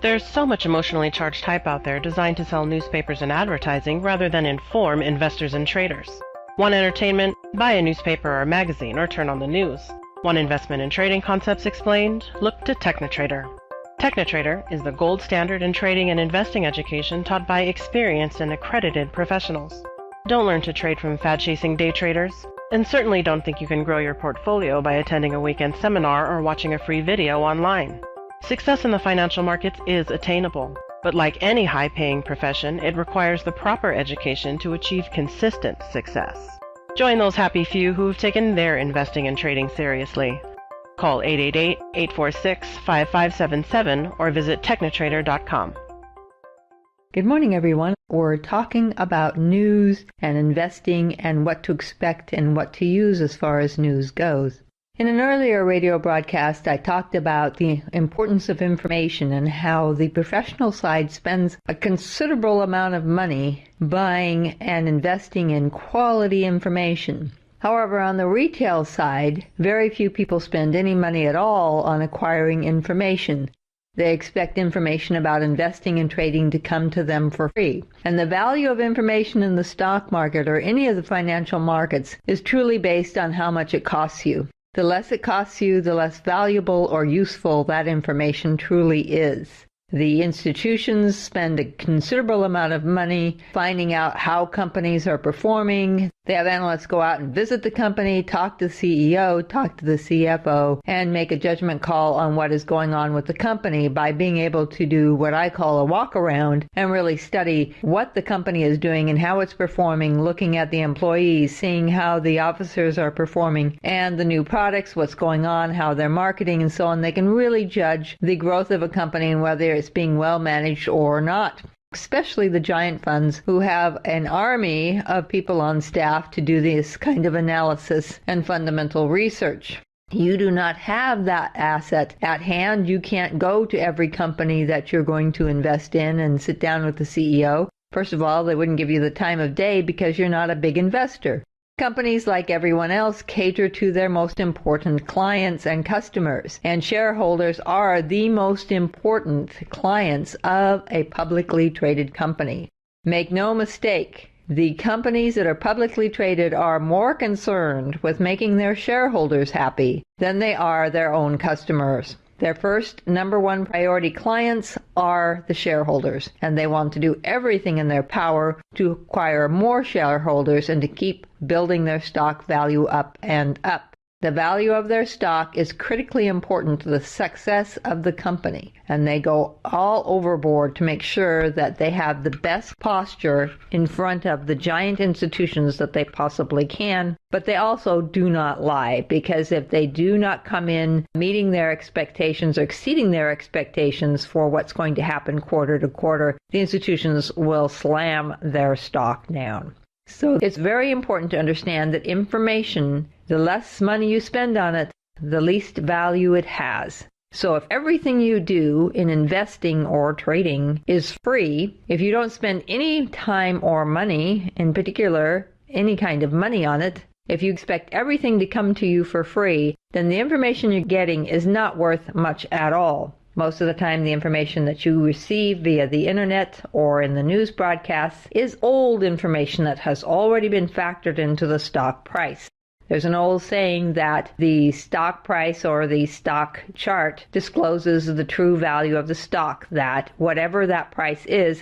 There's so much emotionally charged hype out there designed to sell newspapers and advertising rather than inform investors and traders. Want entertainment? Buy a newspaper or magazine or turn on the news. Want investment and trading concepts explained? Look to TechniTrader. TechniTrader is the gold standard in trading and investing education taught by experienced and accredited professionals. Don't learn to trade from fad-chasing day traders, and certainly don't think you can grow your portfolio by attending a weekend seminar or watching a free video online. Success in the financial markets is attainable, but like any high-paying profession, it requires the proper education to achieve consistent success. Join those happy few who've taken their investing and trading seriously. Call 888-846-5577 or visit technitrader.com. Good morning, everyone. We're talking about news and investing and what to expect and what to use as far as news goes. In an earlier radio broadcast, I talked about the importance of information and how the professional side spends a considerable amount of money buying and investing in quality information. However, on the retail side, very few people spend any money at all on acquiring information. They expect information about investing and trading to come to them for free. And the value of information in the stock market or any of the financial markets is truly based on how much it costs you. The less it costs you, the less valuable or useful that information truly is. The institutions spend a considerable amount of money finding out how companies are performing. They have analysts go out and visit the company, talk to the CEO, talk to the CFO, and make a judgment call on what is going on with the company by being able to do what I call a walk around and really study what the company is doing and how it's performing, looking at the employees, seeing how the officers are performing and the new products, what's going on, how they're marketing and so on. They can really judge the growth of a company and whether it's being well managed or not. Especially the giant funds who have an army of people on staff to do this kind of analysis and fundamental research. You do not have that asset at hand. You can't go to every company that you're going to invest in and sit down with the CEO. First of all, they wouldn't give you the time of day because you're not a big investor. Companies, like everyone else, cater to their most important clients and customers, and shareholders are the most important clients of a publicly traded company. Make no mistake, the companies that are publicly traded are more concerned with making their shareholders happy than they are their own customers. Their first number one priority clients are the shareholders, and they want to do everything in their power to acquire more shareholders and to keep building their stock value up and up. The value of their stock is critically important to the success of the company, and they go all overboard to make sure that they have the best posture in front of the giant institutions that they possibly can. But they also do not lie, because if they do not come in meeting their expectations or exceeding their expectations for what's going to happen quarter to quarter, the institutions will slam their stock down. So it's very important to understand that information, the less money you spend on it, the least value it has. So if everything you do in investing or trading is free, if you don't spend any time or money, in particular, any kind of money on it, if you expect everything to come to you for free, then the information you're getting is not worth much at all. Most of the time, the information that you receive via the internet or in the news broadcasts is old information that has already been factored into the stock price. There's an old saying that the stock price or the stock chart discloses the true value of the stock, that whatever that price is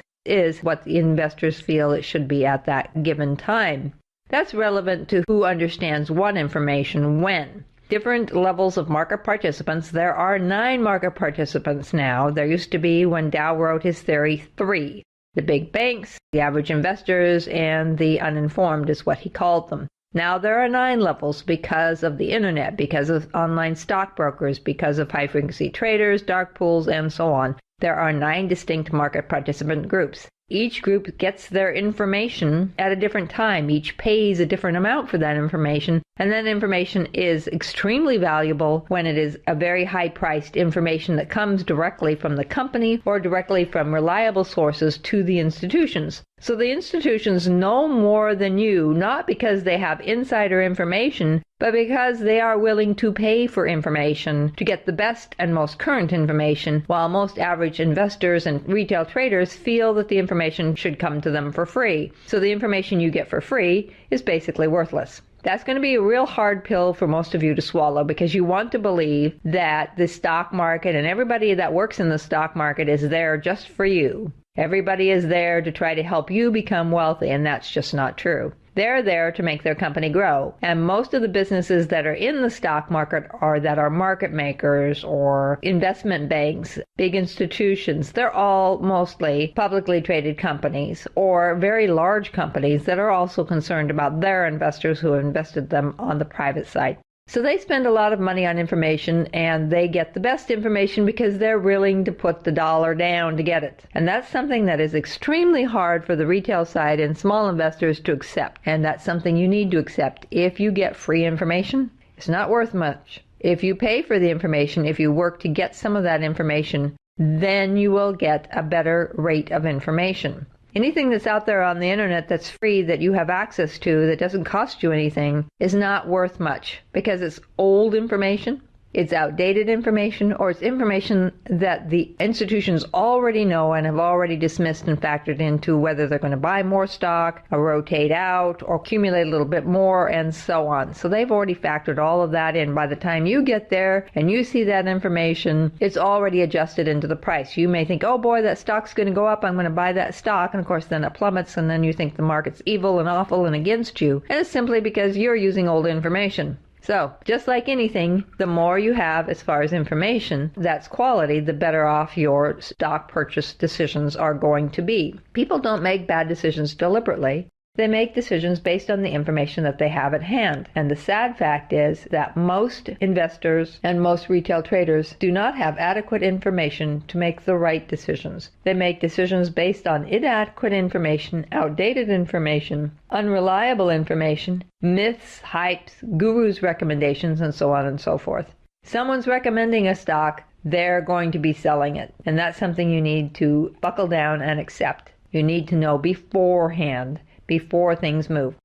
what the investors feel it should be at that given time. That's relevant to who understands what information when. Different levels of market participants. There are 9 market participants now. There used to be, when Dow wrote his theory, 3. The big banks, the average investors, and the uninformed is what he called them. Now there are 9 levels because of the internet, because of online stockbrokers, because of high-frequency traders, dark pools, and so on. There are 9 distinct market participant groups. Each group gets their information at a different time. Each pays a different amount for that information, and that information is extremely valuable when it is a very high-priced information that comes directly from the company or directly from reliable sources to the institutions. So the institutions know more than you, not because they have insider information, but because they are willing to pay for information to get the best and most current information, while most average investors and retail traders feel that the information should come to them for free. So the information you get for free is basically worthless. That's going to be a real hard pill for most of you to swallow, because you want to believe that the stock market and everybody that works in the stock market is there just for you. Everybody is there to try to help you become wealthy, and that's just not true. They're there to make their company grow. And most of the businesses that are in the stock market or that are market makers or investment banks, big institutions, they're all mostly publicly traded companies or very large companies that are also concerned about their investors who have invested them on the private side. So they spend a lot of money on information, and they get the best information because they're willing to put the dollar down to get it. And that's something that is extremely hard for the retail side and small investors to accept. And that's something you need to accept. If you get free information, it's not worth much. If you pay for the information, if you work to get some of that information, then you will get a better rate of information. Anything that's out there on the internet that's free, that you have access to, that doesn't cost you anything, is not worth much because it's old information, it's outdated information, or it's information that the institutions already know and have already dismissed and factored into whether they're going to buy more stock, or rotate out, or accumulate a little bit more, and so on. So they've already factored all of that in. By the time you get there and you see that information, it's already adjusted into the price. You may think, oh boy, that stock's going to go up, I'm going to buy that stock, and of course then it plummets, and then you think the market's evil and awful and against you. And it's simply because you're using old information. So, just like anything, the more you have as far as information that's quality, the better off your stock purchase decisions are going to be. People don't make bad decisions deliberately. They make decisions based on the information that they have at hand. And the sad fact is that most investors and most retail traders do not have adequate information to make the right decisions. They make decisions based on inadequate information, outdated information, unreliable information, myths, hypes, gurus' recommendations, and so on and so forth. Someone's recommending a stock, they're going to be selling it. And that's something you need to buckle down and accept. You need to know beforehand, before things move.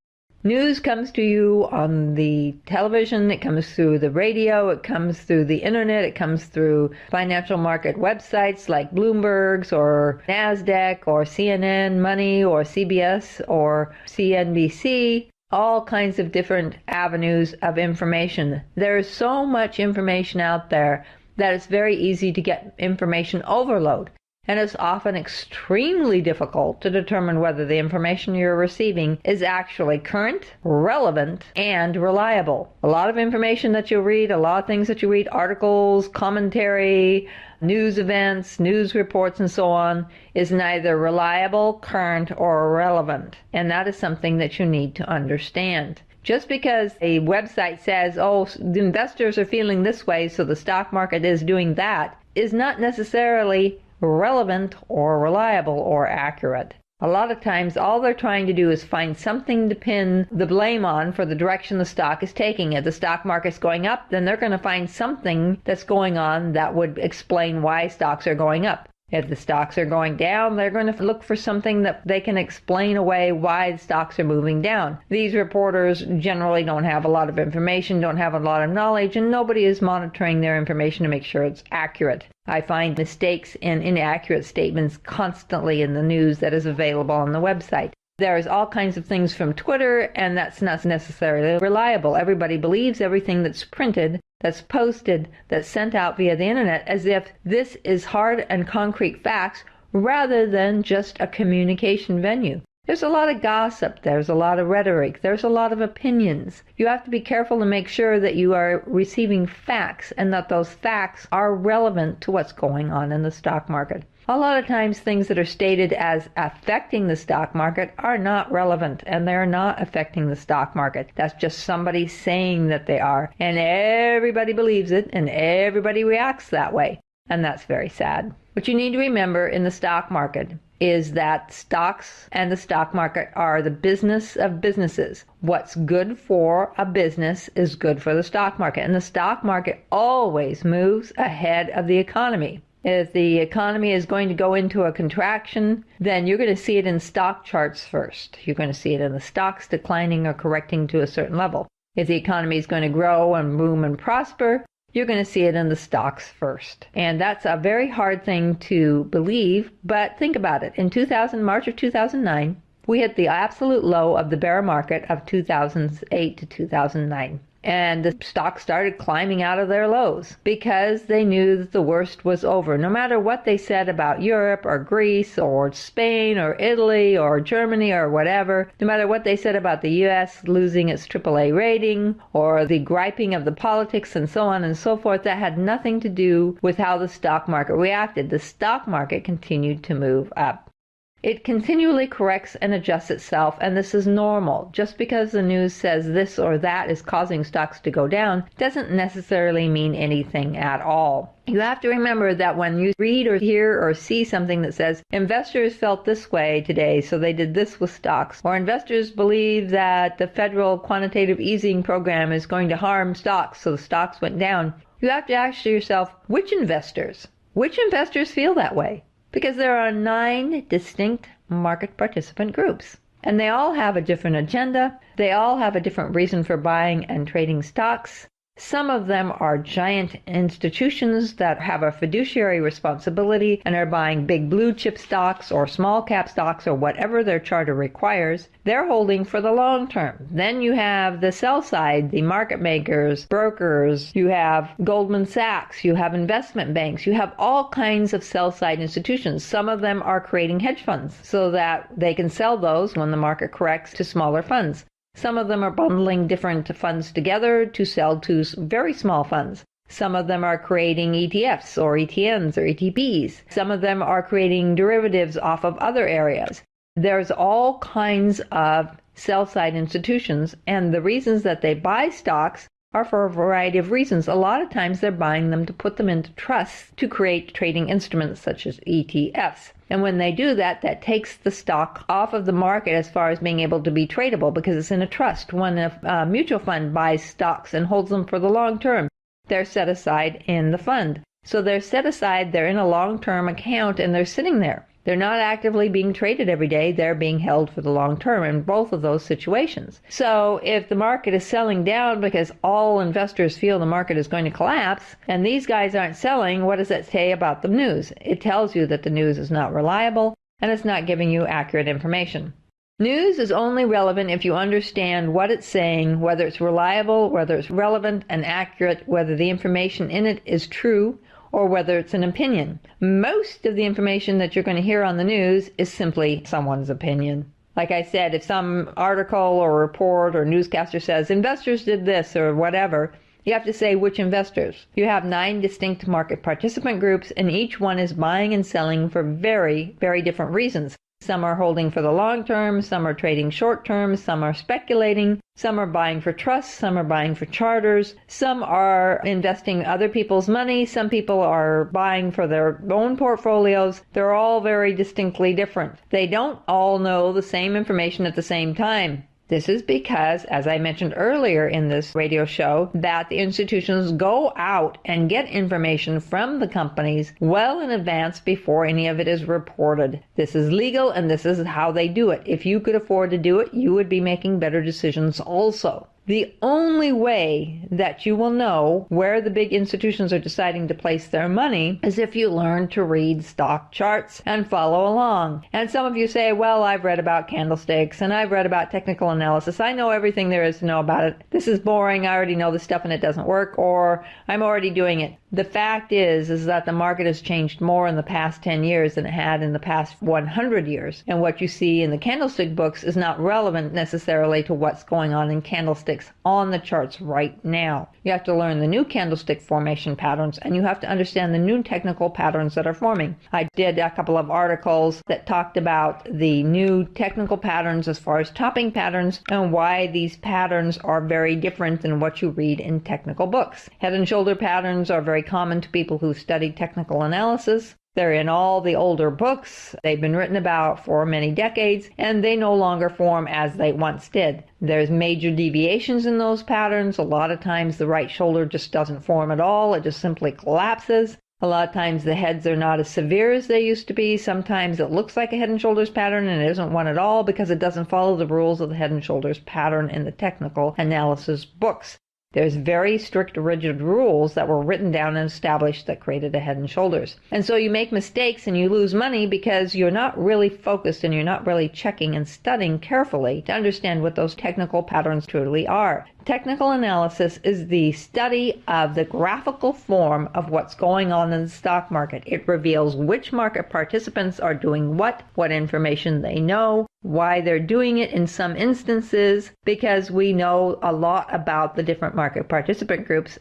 News comes to you on the television, it comes through the radio, it comes through the internet, it comes through financial market websites like Bloomberg's or NASDAQ or CNN Money or CBS or CNBC, all kinds of different avenues of information. There's so much information out there that it's very easy to get information overload. And it's often extremely difficult to determine whether the information you're receiving is actually current, relevant, and reliable. A lot of information that you read, a lot of things that you read, articles, commentary, news events, news reports, and so on, is neither reliable, current, or relevant. And that is something that you need to understand. Just because a website says, oh, the investors are feeling this way, so the stock market is doing that, is not necessarily relevant or reliable or accurate. A lot of times all they're trying to do is find something to pin the blame on for the direction the stock is taking. If the stock market's going up, then they're going to find something that's going on that would explain why stocks are going up. If the stocks are going down, they're going to look for something that they can explain away why the stocks are moving down. These reporters generally don't have a lot of information, don't have a lot of knowledge, and nobody is monitoring their information to make sure it's accurate. I find mistakes and inaccurate statements constantly in the news that is available on the website. There's all kinds of things from Twitter, and that's not necessarily reliable. Everybody believes everything that's printed, that's posted, that's sent out via the internet, as if this is hard and concrete facts rather than just a communication venue. There's a lot of gossip, there's a lot of rhetoric, there's a lot of opinions. You have to be careful to make sure that you are receiving facts and that those facts are relevant to what's going on in the stock market. A lot of times things that are stated as affecting the stock market are not relevant, and they're not affecting the stock market. That's just somebody saying that they are, and everybody believes it, and everybody reacts that way, and that's very sad. What you need to remember in the stock market is that stocks and the stock market are the business of businesses. What's good for a business is good for the stock market, and the stock market always moves ahead of the economy. If the economy is going to go into a contraction, then you're going to see it in stock charts first. You're going to see it in the stocks declining or correcting to a certain level. If the economy is going to grow and boom and prosper, you're going to see it in the stocks first. And that's a very hard thing to believe, but think about it. In March of 2009, we hit the absolute low of the bear market of 2008 to 2009. And the stocks started climbing out of their lows because they knew that the worst was over. No matter what they said about Europe or Greece or Spain or Italy or Germany or whatever, no matter what they said about the U.S. losing its AAA rating or the griping of the politics and so on and so forth, that had nothing to do with how the stock market reacted. The stock market continued to move up. It continually corrects and adjusts itself, and this is normal. Just because the news says this or that is causing stocks to go down doesn't necessarily mean anything at all. You have to remember that when you read or hear or see something that says, investors felt this way today, so they did this with stocks, or investors believe that the federal quantitative easing program is going to harm stocks, so the stocks went down, you have to ask yourself, which investors? Which investors feel that way? Because there are 9 distinct market participant groups, and they all have a different agenda. They all have a different reason for buying and trading stocks. Some of them are giant institutions that have a fiduciary responsibility and are buying big blue chip stocks or small cap stocks or whatever their charter requires. They're holding for the long term. Then you have the sell side, the market makers, brokers, you have Goldman Sachs, you have investment banks, you have all kinds of sell side institutions. Some of them are creating hedge funds so that they can sell those when the market corrects to smaller funds. Some of them are bundling different funds together to sell to very small funds. Some of them are creating ETFs or ETNs or ETPs. Some of them are creating derivatives off of other areas. There's all kinds of sell-side institutions, and the reasons that they buy stocks are for a variety of reasons. A lot of times they're buying them to put them into trusts to create trading instruments such as ETFs. And when they do that, that takes the stock off of the market as far as being able to be tradable because it's in a trust. When a mutual fund buys stocks and holds them for the long term, they're set aside in the fund. So they're set aside, they're in a long-term account, and they're sitting there. They're not actively being traded every day. They're being held for the long term in both of those situations. So if the market is selling down because all investors feel the market is going to collapse, and these guys aren't selling, what does that say about the news? It tells you that the news is not reliable and it's not giving you accurate information. News is only relevant if you understand what it's saying, whether it's reliable, whether it's relevant and accurate, whether the information in it is true, or whether it's an opinion. Most of the information that you're going to hear on the news is simply someone's opinion. Like I said, if some article or report or newscaster says investors did this or whatever, you have to say which investors. You have 9 distinct market participant groups, and each one is buying and selling for very, very different reasons. Some are holding for the long term, some are trading short term, some are speculating, some are buying for trusts, some are buying for charters, some are investing other people's money, some people are buying for their own portfolios. They're all very distinctly different. They don't all know the same information at the same time. This is because, as I mentioned earlier in this radio show, that the institutions go out and get information from the companies well in advance before any of it is reported. This is legal, and this is how they do it. If you could afford to do it, you would be making better decisions also. The only way that you will know where the big institutions are deciding to place their money is if you learn to read stock charts and follow along. And some of you say, well, I've read about candlesticks and I've read about technical analysis. I know everything there is to know about it. This is boring. I already know this stuff and it doesn't work, or I'm already doing it. The fact is that the market has changed more in the past 10 years than it had in the past 100 years. And what you see in the candlestick books is not relevant necessarily to what's going on in candlesticks on the charts right now. You have to learn the new candlestick formation patterns, and you have to understand the new technical patterns that are forming. I did a couple of articles that talked about the new technical patterns as far as topping patterns and why these patterns are very different than what you read in technical books. Head and shoulder patterns are very common to people who study technical analysis. They're in all the older books. They've been written about for many decades, and they no longer form as they once did. There's major deviations in those patterns. A lot of times the right shoulder just doesn't form at all. It just simply collapses. A lot of times the heads are not as severe as they used to be. Sometimes it looks like a head and shoulders pattern and it isn't one at all because it doesn't follow the rules of the head and shoulders pattern in the technical analysis books. There's very strict, rigid rules that were written down and established that created a head and shoulders. And so you make mistakes and you lose money because you're not really focused and you're not really checking and studying carefully to understand what those technical patterns truly are. Technical analysis is the study of the graphical form of what's going on in the stock market. It reveals which market participants are doing what information they know, why they're doing it in some instances, because we know a lot about the different market participant groups.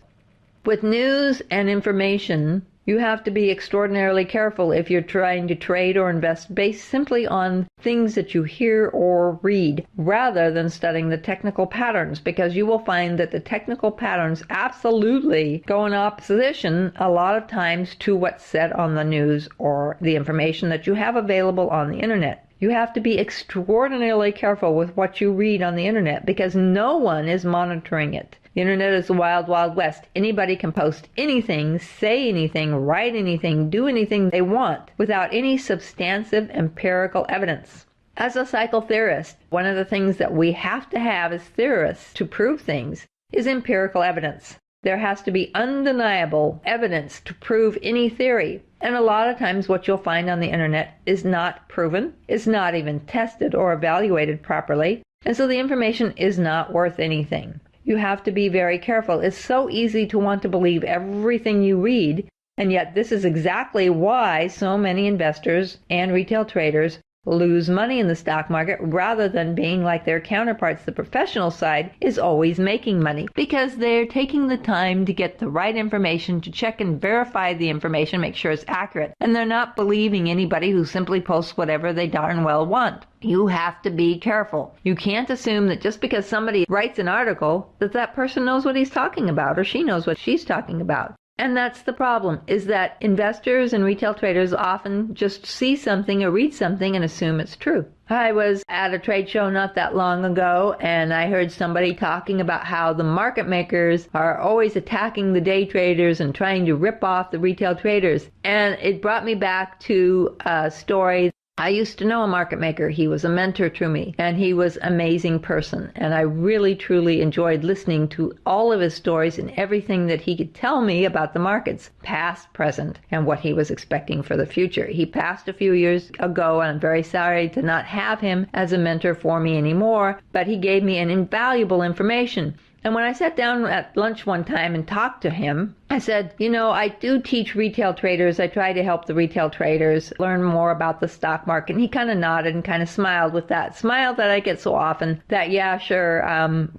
With news and information, you have to be extraordinarily careful if you're trying to trade or invest based simply on things that you hear or read, rather than studying the technical patterns, because you will find that the technical patterns absolutely go in opposition a lot of times to what's said on the news or the information that you have available on the internet. You have to be extraordinarily careful with what you read on the internet because no one is monitoring it. The internet is the wild, wild west. Anybody can post anything, say anything, write anything, do anything they want without any substantive empirical evidence. As a psychotheorist, one of the things that we have to have as theorists to prove things is empirical evidence. There has to be undeniable evidence to prove any theory. And a lot of times what you'll find on the internet is not proven, is not even tested or evaluated properly, and so the information is not worth anything. You have to be very careful. It's so easy to want to believe everything you read, and yet this is exactly why so many investors and retail traders lose money in the stock market rather than being like their counterparts. The professional side is always making money because they're taking the time to get the right information, to check and verify the information, make sure it's accurate, and they're not believing anybody who simply posts whatever they darn well want. You have to be careful. You can't assume that just because somebody writes an article that that person knows what he's talking about or she knows what she's talking about. And that's the problem, is that investors and retail traders often just see something or read something and assume it's true. I was at a trade show not that long ago, and I heard somebody talking about how the market makers are always attacking the day traders and trying to rip off the retail traders. And it brought me back to a story. I used to know a market maker. He was a mentor to me, and he was an amazing person. And I really, truly enjoyed listening to all of his stories and everything that he could tell me about the markets, past, present, and what he was expecting for the future. He passed a few years ago, and I'm very sorry to not have him as a mentor for me anymore, but he gave me an invaluable information. And when I sat down at lunch one time and talked to him, I said, I do teach retail traders. I try to help the retail traders learn more about the stock market. And he kind of nodded and kind of smiled with that smile that I get so often that, yeah, sure,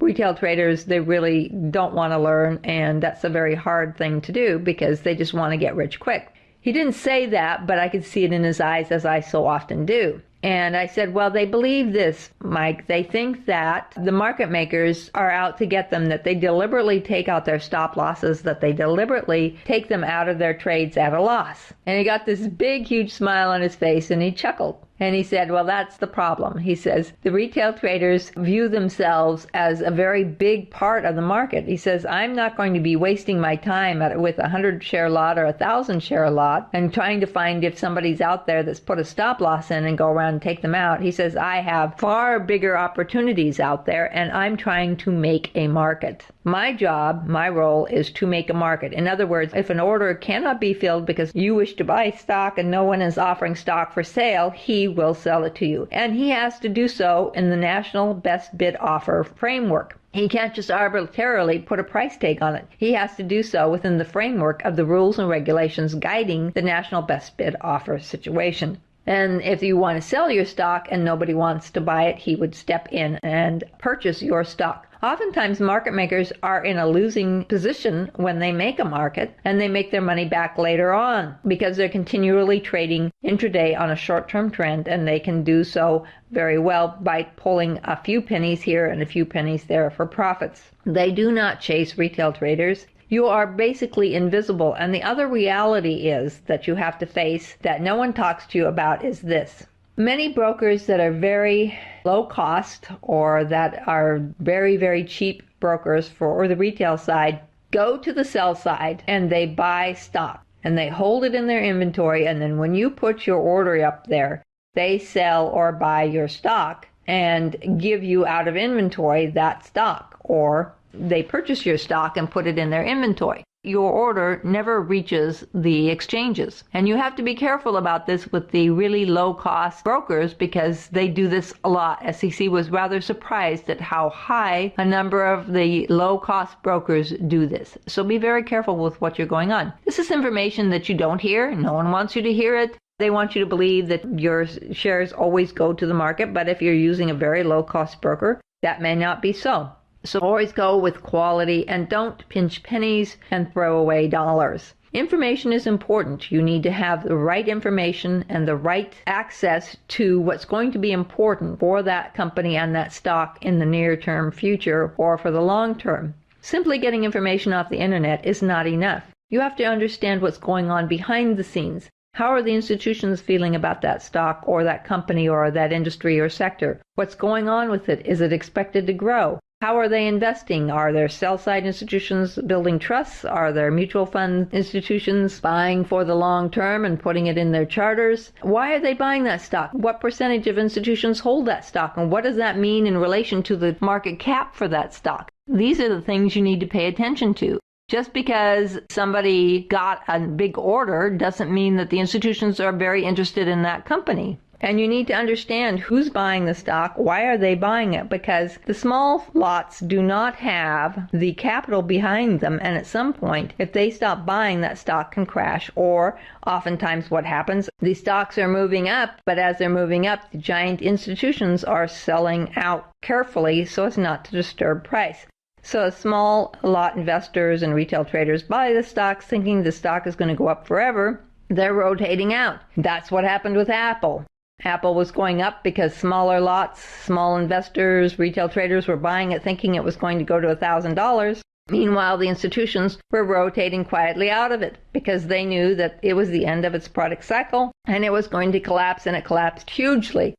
retail traders, they really don't want to learn. And that's a very hard thing to do because they just want to get rich quick. He didn't say that, but I could see it in his eyes, as I so often do. And I said, well, they believe this, Mike. They think that the market makers are out to get them, that they deliberately take out their stop losses, that they deliberately take them out of their trades at a loss. And he got this big, huge smile on his face, and he chuckled. And he said, well, that's the problem. He says, the retail traders view themselves as a very big part of the market. He says, I'm not going to be wasting my time with a 100-share lot or a 1,000-share lot and trying to find if somebody's out there that's put a stop loss in and go around and take them out. He says, I have far bigger opportunities out there, and I'm trying to make a market. My job, my role, is to make a market. In other words, if an order cannot be filled because you wish to buy stock and no one is offering stock for sale, he will sell it to you. And he has to do so in the National Best Bid Offer framework. He can't just arbitrarily put a price tag on it. He has to do so within the framework of the rules and regulations guiding the National Best Bid Offer situation. And if you want to sell your stock and nobody wants to buy it, he would step in and purchase your stock. Oftentimes, market makers are in a losing position when they make a market, and they make their money back later on because they're continually trading intraday on a short-term trend, and they can do so very well by pulling a few pennies here and a few pennies there for profits. They do not chase retail traders. You are basically invisible. And the other reality is that you have to face that no one talks to you about is this. Many brokers that are very low cost or that are very, very cheap brokers for the retail side go to the sell side and they buy stock and they hold it in their inventory. And then when you put your order up there, they sell or buy your stock and give you out of inventory that stock, or they purchase your stock and put it in their inventory. Your order never reaches the exchanges. And you have to be careful about this with the really low-cost brokers because they do this a lot. SEC was rather surprised at how high a number of the low-cost brokers do this. So be very careful with what you're going on. This is information that you don't hear. No one wants you to hear it. They want you to believe that your shares always go to the market, but if you're using a very low-cost broker, that may not be so. So always go with quality and don't pinch pennies and throw away dollars. Information is important. You need to have the right information and the right access to what's going to be important for that company and that stock in the near-term future or for the long term. Simply getting information off the internet is not enough. You have to understand what's going on behind the scenes. How are the institutions feeling about that stock or that company or that industry or sector? What's going on with it? Is it expected to grow? How are they investing? Are there sell-side institutions building trusts? Are there mutual fund institutions buying for the long term and putting it in their charters? Why are they buying that stock? What percentage of institutions hold that stock? And what does that mean in relation to the market cap for that stock? These are the things you need to pay attention to. Just because somebody got a big order doesn't mean that the institutions are very interested in that company. And you need to understand who's buying the stock, why are they buying it, because the small lots do not have the capital behind them, and at some point, if they stop buying, that stock can crash, or oftentimes what happens, the stocks are moving up, but as they're moving up, the giant institutions are selling out carefully so as not to disturb price. So small lot investors and retail traders buy the stocks thinking the stock is going to go up forever. They're rotating out. That's what happened with Apple. Apple was going up because smaller lots, small investors, retail traders were buying it thinking it was going to go to $1,000. Meanwhile, the institutions were rotating quietly out of it because they knew that it was the end of its product cycle and it was going to collapse, and it collapsed hugely.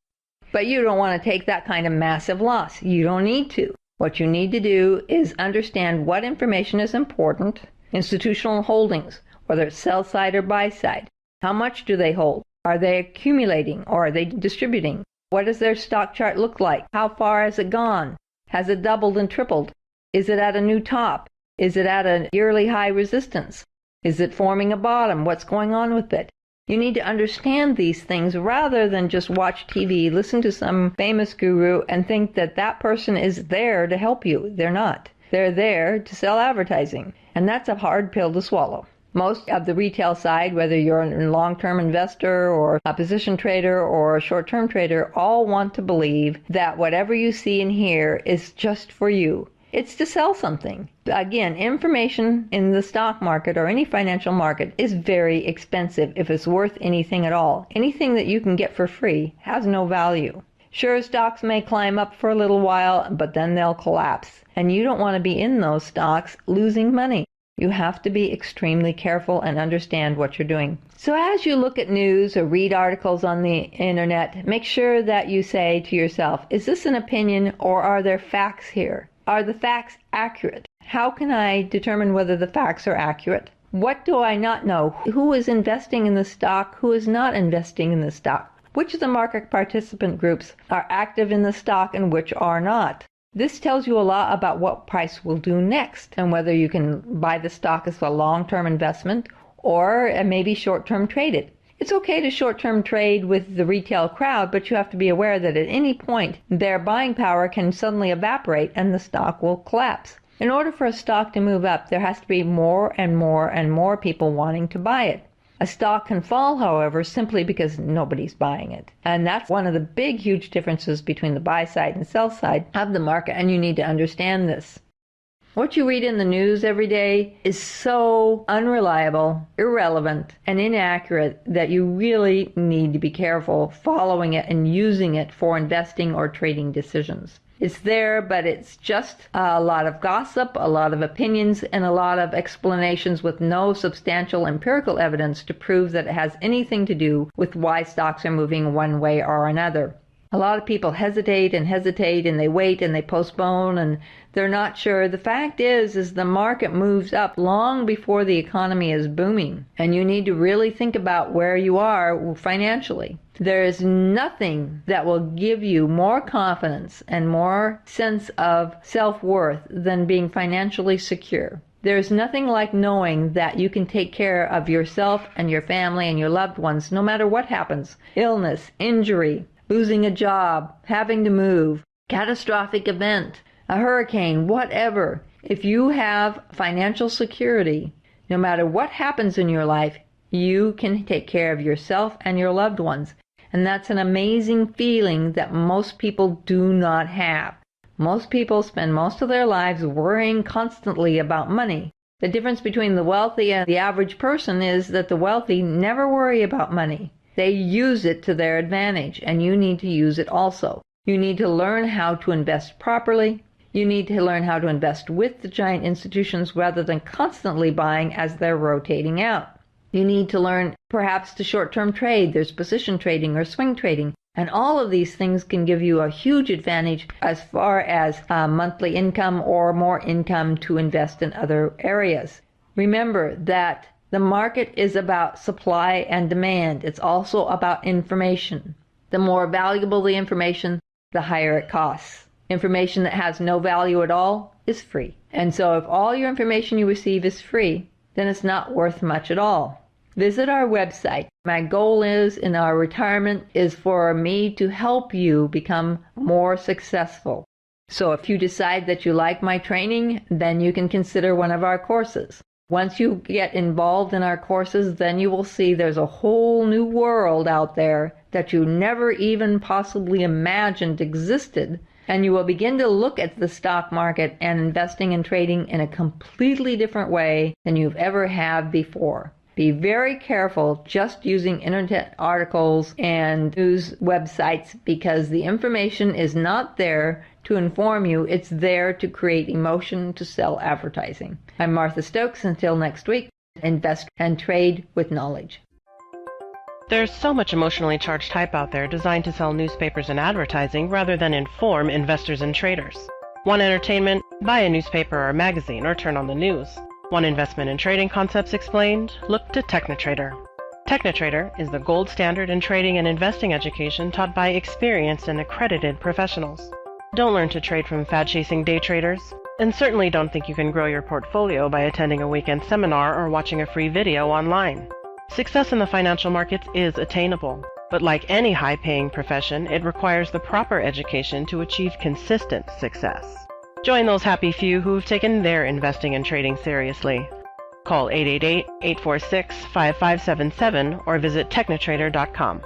But you don't want to take that kind of massive loss. You don't need to. What you need to do is understand what information is important, institutional holdings, whether it's sell side or buy side. How much do they hold? Are they accumulating or are they distributing? What does their stock chart look like? How far has it gone? Has it doubled and tripled? Is it at a new top? Is it at a yearly high resistance? Is it forming a bottom? What's going on with it? You need to understand these things rather than just watch TV, listen to some famous guru, and think that that person is there to help you. They're not. They're there to sell advertising. And that's a hard pill to swallow. Most of the retail side, whether you're a long-term investor or a position trader or a short-term trader, all want to believe that whatever you see and hear is just for you. It's to sell something. Again, information in the stock market or any financial market is very expensive if it's worth anything at all. Anything that you can get for free has no value. Sure, stocks may climb up for a little while, but then they'll collapse. And you don't want to be in those stocks losing money. You have to be extremely careful and understand what you're doing. So as you look at news or read articles on the internet, make sure that you say to yourself, is this an opinion or are there facts here? Are the facts accurate? How can I determine whether the facts are accurate? What do I not know? Who is investing in the stock? Who is not investing in the stock? Which of the market participant groups are active in the stock and which are not? This tells you a lot about what price will do next and whether you can buy the stock as a long-term investment or maybe short-term trade it. It's okay to short-term trade with the retail crowd, but you have to be aware that at any point their buying power can suddenly evaporate and the stock will collapse. In order for a stock to move up, there has to be more and more and more people wanting to buy it. A stock can fall, however, simply because nobody's buying it. And that's one of the big, huge differences between the buy side and sell side of the market, and you need to understand this. What you read in the news every day is so unreliable, irrelevant, and inaccurate that you really need to be careful following it and using it for investing or trading decisions. It's there, but it's just a lot of gossip, a lot of opinions, and a lot of explanations with no substantial empirical evidence to prove that it has anything to do with why stocks are moving one way or another. A lot of people hesitate and they wait and they postpone and they're not sure. The fact is the market moves up long before the economy is booming, and you need to really think about where you are financially. There is nothing that will give you more confidence and more sense of self-worth than being financially secure. There's nothing like knowing that you can take care of yourself and your family and your loved ones no matter what happens. Illness, injury, losing a job, having to move, catastrophic event, a hurricane, whatever. If you have financial security, no matter what happens in your life, you can take care of yourself and your loved ones. And that's an amazing feeling that most people do not have. Most people spend most of their lives worrying constantly about money. The difference between the wealthy and the average person is that the wealthy never worry about money. They use it to their advantage, and you need to use it also. You need to learn how to invest properly. You need to learn how to invest with the giant institutions rather than constantly buying as they're rotating out. You need to learn perhaps to short-term trade. There's position trading or swing trading. And all of these things can give you a huge advantage as far as monthly income or more income to invest in other areas. Remember that the market is about supply and demand. It's also about information. The more valuable the information, the higher it costs. Information that has no value at all is free. And so if all your information you receive is free, then it's not worth much at all. Visit our website. My goal in our retirement is for me to help you become more successful. So if you decide that you like my training, then you can consider one of our courses. Once you get involved in our courses, then you will see there's a whole new world out there that you never even possibly imagined existed, and you will begin to look at the stock market and investing and trading in a completely different way than you've ever have before. Be very careful just using internet articles and news websites, because the information is not there to inform you. It's there to create emotion, to sell advertising. I'm Martha Stokes. Until next week, invest and trade with knowledge. There's so much emotionally charged hype out there designed to sell newspapers and advertising rather than inform investors and traders. Want entertainment? Buy a newspaper or magazine or turn on the news. Want investment and trading concepts explained? Look to TechniTrader. TechniTrader is the gold standard in trading and investing education taught by experienced and accredited professionals. Don't learn to trade from fad-chasing day traders, and certainly don't think you can grow your portfolio by attending a weekend seminar or watching a free video online. Success in the financial markets is attainable, but like any high-paying profession, it requires the proper education to achieve consistent success. Join those happy few who've taken their investing and trading seriously. Call 888-846-5577 or visit technitrader.com.